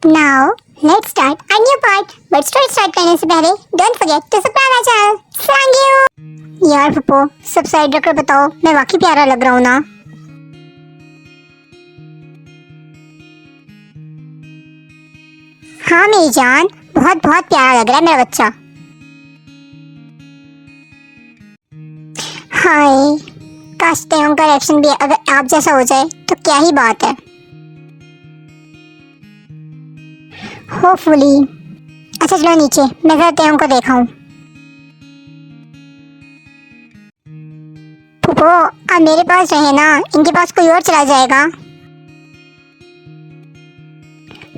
Now let's start a new part. But story start करने से पहले don't forget to subscribe my channel. Thank you. यार पप्पो सब side रखकर बताओ, मैं वाकई प्यारा लग रहा हूँ ना? हाँ मेरी जान, बहुत बहुत प्यारा लग रहा है मेरा बच्चा। हाय, काश तेयों का रिएक्शन भी अगर आप जैसा हो जाए तो क्या ही बात है। होपफुली। अच्छा चलो नीचे, मैं जरा तेयों को देखा हूँ। फूफो आप मेरे पास रहे ना, इनके पास कोई और चला जाएगा।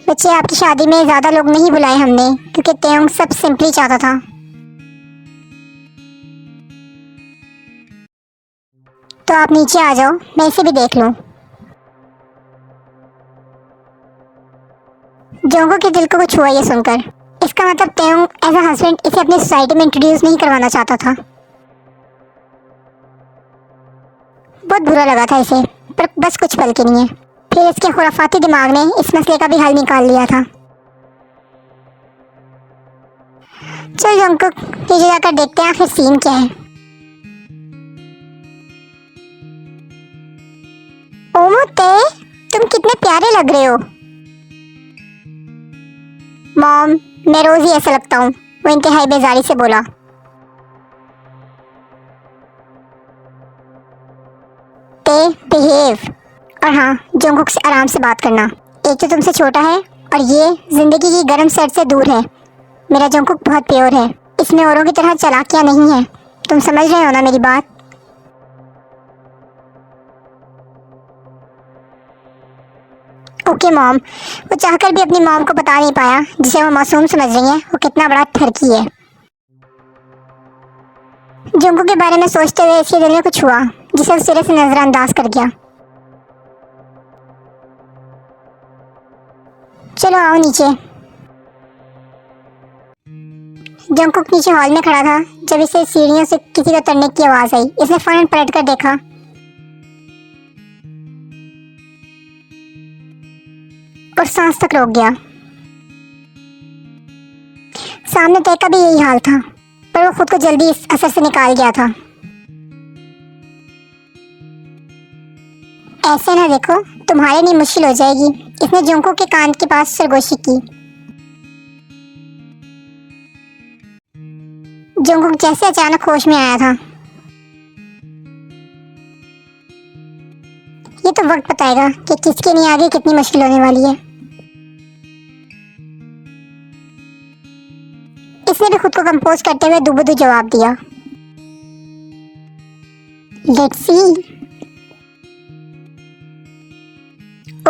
बच्चे आपकी शादी में ज्यादा लोग नहीं बुलाए हमने, क्योंकि तेयोंग सब सिंपली चाहता था। तो आप नीचे आ जाओ, मैं इसे भी देख लूं। जोंगो के दिल को कुछ हुआ ये सुनकर। इसका मतलब तेयोंग एज अ हस्बैंड इसे अपनी सोसाइटी में इंट्रोड्यूस नहीं करवाना चाहता था। बहुत बुरा लगा था इसे, पर बस कुछ पल के लिए। फिर इसके खुराफाती दिमाग ने इस मसले का भी हल निकाल लिया था। चल जंकुक, नीचे जाकर देखते हैं आखिर सीन क्या है। ओमोते, तुम कितने प्यारे लग रहे हो। मॉम, मैं रोज ही ऐसा लगता हूँ, वो इंतहाई बेजारी से बोला। ते बिहेव। और हाँ, जोंगकुक से आराम से बात करना। एक तो तुमसे छोटा है और ये जिंदगी की गर्म सर्द से दूर है। मेरा जोंगकुक बहुत प्योर है, इसमें औरों की तरह चालाकियां नहीं है। तुम समझ रहे हो ना मेरी बात? Okay mom. वो चाहकर भी अपनी मॉम को बता नहीं पाया, जिसे वो मासूम समझ रही है, वो कितना बड़ा ठरकी है। जोंगकुक के बारे में सोचते हुए इसके दिल में कुछ हुआ, जिसे उस सिरे से नजरअंदाज कर दिया। चलो आओ नीचे। जंकुक नीचे हॉल में खड़ा था जब इसे सीढ़ियों से किसी को उतरने की आवाज आई। इसने फौरन पलट कर देखा और सांस तक रोक गया। सामने तय का भी यही हाल था, पर वो खुद को जल्दी इस असर से निकाल गया था। ऐसे ना देखो, तुम्हारे लिए मुश्किल हो जाएगी। इसने जोंको के कान के पास सरगोशी की। जोंकुक जैसे अचानक होश में आया था। ये तो वक्त बताएगा कि किसके लिए आगे कितनी मुश्किल होने वाली है। इसने भी खुद को कंपोज करते हुए दुबुदु जवाब दिया। Let's see.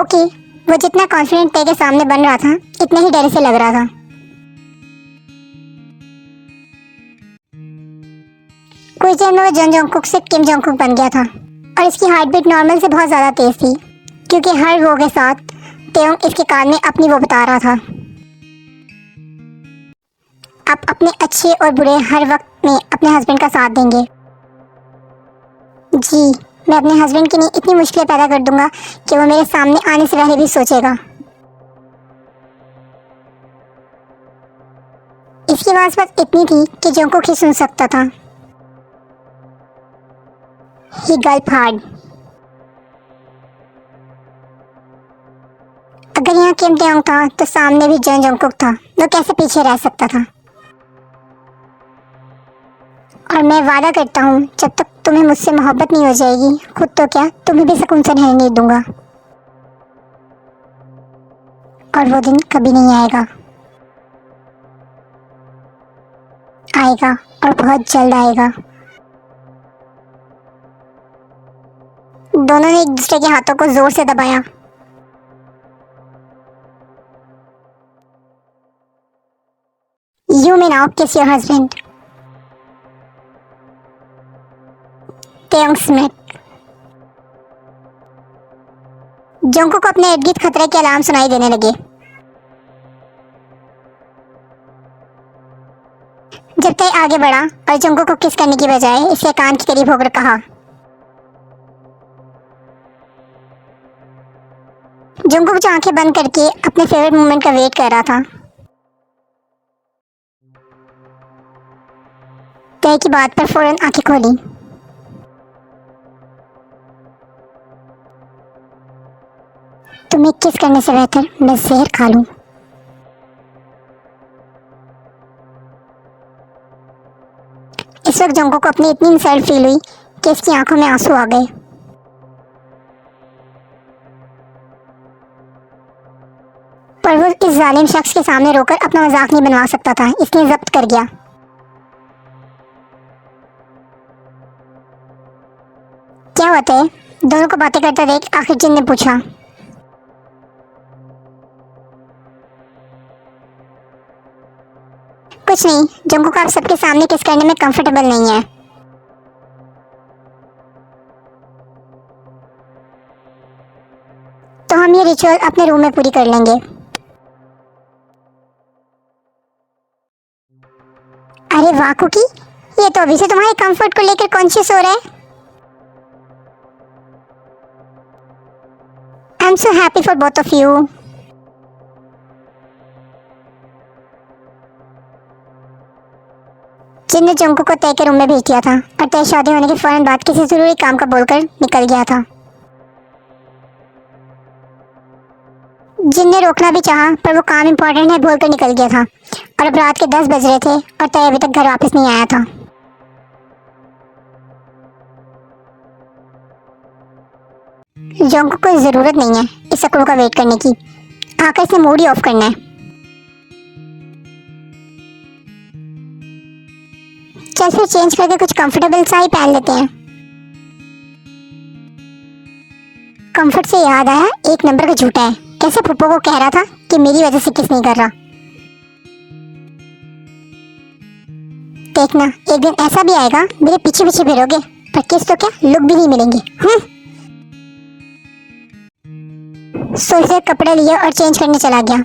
ओके, वो जितना कॉन्फिडेंट पे के सामने बन रहा था, इतना ही डर से लग रहा था। कुछ देर में वो जन जोंगकुक से किम जोंगकुक बन गया था और इसकी हार्ट बीट नॉर्मल से बहुत ज्यादा तेज थी, क्योंकि हर वो के साथ तेयोंग इसके कान में अपनी वो बता रहा था। आप अपने अच्छे और बुरे हर वक्त में अपने हस्बैंड का साथ देंगे। जी, मैं अपने हस्बैंड के लिए इतनी मुश्किलें पैदा कर दूंगा कि वो मेरे सामने आने से पहले भी सोचेगा। इसकी आवाज बस इतनी थी कि जोंगकुक ही सुन सकता था। ही गल्प हार्ड। अगर यहाँ किम तेयोंग था तो सामने भी जन जोंगकुक था। वो कैसे पीछे रह सकता था? और मैं वादा करता हूँ, जब तक तुम्हें मुझसे मोहब्बत नहीं हो जाएगी, खुद तो क्या तुम्हें भी सुकून से रहने नहीं दूंगा। और वो दिन कभी नहीं आएगा। आएगा, और बहुत जल्द आएगा। दोनों ने एक दूसरे के हाथों को जोर से दबाया। You may now kiss your husband. Taeyong Smith. जोंको को अपने इर्द गिर्द खतरे के अलार्म सुनाई देने लगे। जब तय आगे बढ़ा और जोंको को किस करने की बजाय इसके कान के करीब होकर कहा, जंगकुक जो आंखें बंद करके अपने फेवरेट मोमेंट का वेट कर रहा था। तय की बात पर फौरन आंखें खोली। तुम्हें किस करने से बेहतर मैं जहर खा लूं। इस वक्त जंगकुक को अपनी इतनी इंसल्ट फील हुई कि इसकी आंखों में आंसू आ गए। पर वो इस जालिम शख्स के सामने रोकर अपना मजाक नहीं बनवा सकता था, इसलिए जब्त कर गया। क्या होता है? दोनों को बातें करते देख आखिर जिन ने पूछा। कुछ नहीं, जंगकुक आप सबके सामने किस करने में कंफर्टेबल नहीं है। तो हम ये रिचुअल अपने रूम में पूरी कर लेंगे। अरे वाह कुकी, ये तो अभी से तुम्हारे कंफर्ट को लेकर कॉन्शियस हो रहा है। I am so happy for both of you. जिन ने जंगकुक को तय के रूम में भेज दिया था और तय शादी होने के फौरन बाद किसी जरूरी काम का बोलकर निकल गया था। जिन ने रोकना भी चाहा पर वो काम इम्पोर्टेंट है बोलकर निकल गया था और अब रात के 10 बज रहे थे और तय अभी तक घर वापस नहीं आया था। जंगकुक को जरूरत नहीं है इस अकड़ों का वेट करने की, आकर इसे मूड ही ऑफ करना है। चल फिर चेंज करके कुछ कंफर्टेबल सा ही पहन लेते हैं। कंफर्ट से याद आया, एक नंबर का झूठा है। कैसे फुप्पो को कह रहा था कि मेरी वजह से किस नहीं कर रहा। देखना एक दिन ऐसा भी आएगा मेरे पीछे पीछे फिरोगे पर किस तो क्या लुक भी नहीं मिलेंगे। सोच कपड़े लिए और चेंज करने चला गया।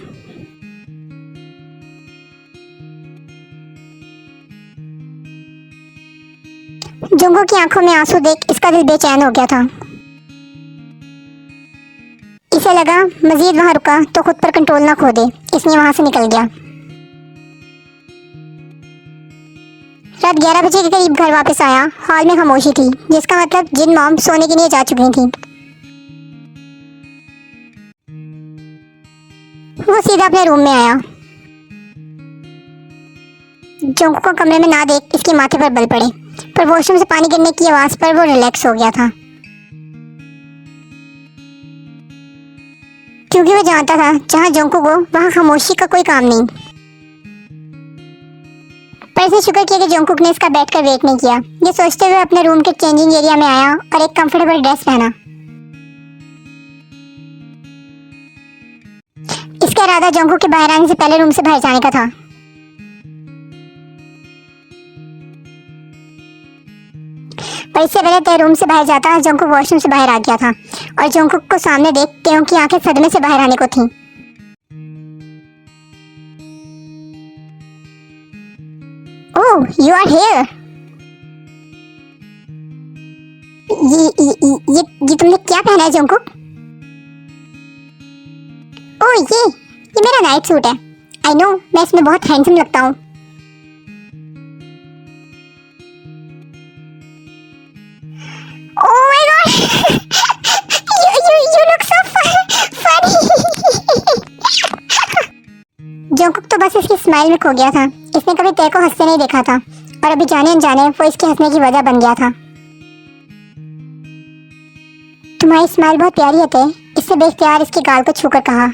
जंगकुक की आंखों में आंसू देख इसका दिल बेचैन हो गया था। इसे लगा मजीद वहां रुका तो खुद पर कंट्रोल ना खो दे, इसलिए वहां से निकल गया। रात 11 बजे के करीब घर वापस आया। हॉल में खामोशी थी, जिसका मतलब जिन मॉम सोने के लिए जा चुकी थी। वो सीधा अपने रूम में आया। जंगकुक को कमरे में ना देख इसके माथे पर बल पड़े, पर वॉशरूम से पानी गिरने की आवाज पर वो रिलैक्स हो गया था, क्योंकि वो जानता था जहां जंगकुक हो वहां खामोशी का कोई काम नहीं। पर इसे शुक्र किया कि जंगकुक ने इसका बैठकर वेट नहीं किया। ये सोचते हुए अपने रूम के चेंजिंग एरिया में आया और एक कंफर्टेबल ड्रेस पहना। इसका इरादा जंगकुक के बाहर आने से पहले रूम से बाहर जाने का था। पर इससे पहले तय रूम से बाहर जाता जंगकुक वॉशरूम से बाहर आ गया था और जंगकुक को सामने देख तेयों की आंखें सदमे से बाहर आने को थीं। ओह, यू आर हियर। ये तुमने क्या पहना है जंगकुक? ओह ये मेरा नाइट सूट है। आई नो, मैं इसमें बहुत हैंडसम लगता हूँ। Oh my god! you look so funny. Jungkook तो बस इसकी स्माइल में खो गया था। इसने कभी तय को हंसते नहीं देखा था और अभी जाने अनजाने वो इसके हंसने की वजह बन गया था। तुम्हारी स्माइल बहुत प्यारी है तय, इससे बेख्तियार इसके गाल को छूकर कहा।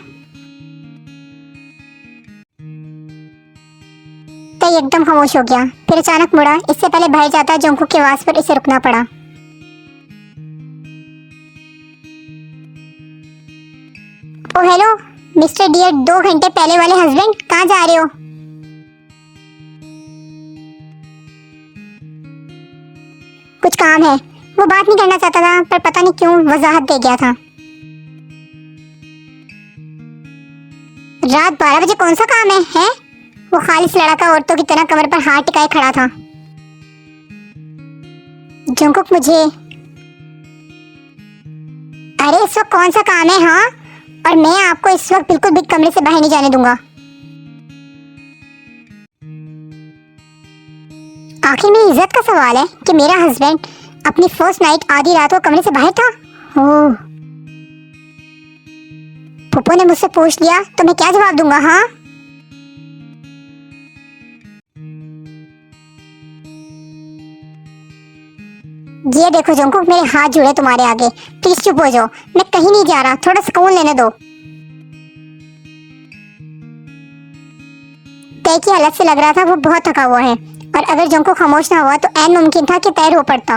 तय एकदम खामोश हो गया, फिर अचानक मुड़ा। इससे पहले बाहर जाता जंगकुक की आवाज पर इसे रुकना पड़ा। ओ हेलो मिस्टर डियर, 2 घंटे पहले वाले हस्बैंड, कहाँ जा रहे हो? कुछ काम है। वो बात नहीं करना चाहता था पर पता नहीं क्यों वजाहत दे गया था। रात 12 बजे कौन सा काम है? वो खालिस लड़का औरतों की तरह कमर पर हाथ टिकाए खड़ा था। जंगकुक मुझे, अरे इस वक्त कौन सा काम है? हाँ, और मैं आपको इस वक्त बिल्कुल भी कमरे से बाहर नहीं जाने दूंगा। आखिर में इज्जत का सवाल है कि मेरा हस्बैंड अपनी फर्स्ट नाइट आधी रात को कमरे से बाहर था। ओह, पुप्पो ने मुझसे पूछ लिया तो मैं क्या जवाब दूंगा? हाँ, ये देखो जंकुक, मेरे हाथ जुड़े तुम्हारे आगे, प्लीज चुप हो जाओ, मैं कहीं नहीं जा रहा, थोड़ा सुकून लेने दो। तय की हालत से लग रहा था वो बहुत थका हुआ है, और अगर जंकुक खामोश ना हुआ तो ऐन मुमकिन था कि तय रो पड़ता।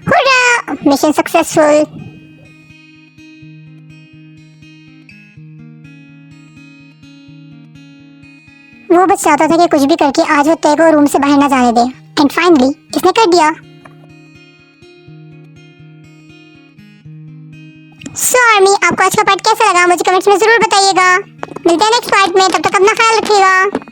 Hurrah, mission successful. वो बस चाहता था कि कुछ भी करके आज वो तय को रूम से बाहर ना जाने दे, एंड फाइनली इसने कर दिया। सो आर्मी, आपको आज का पार्ट कैसा लगा मुझे कमेंट्स में जरूर बताइएगा। मिलते हैं नेक्स्ट पार्ट में, तब तक अपना ख्याल रखिएगा।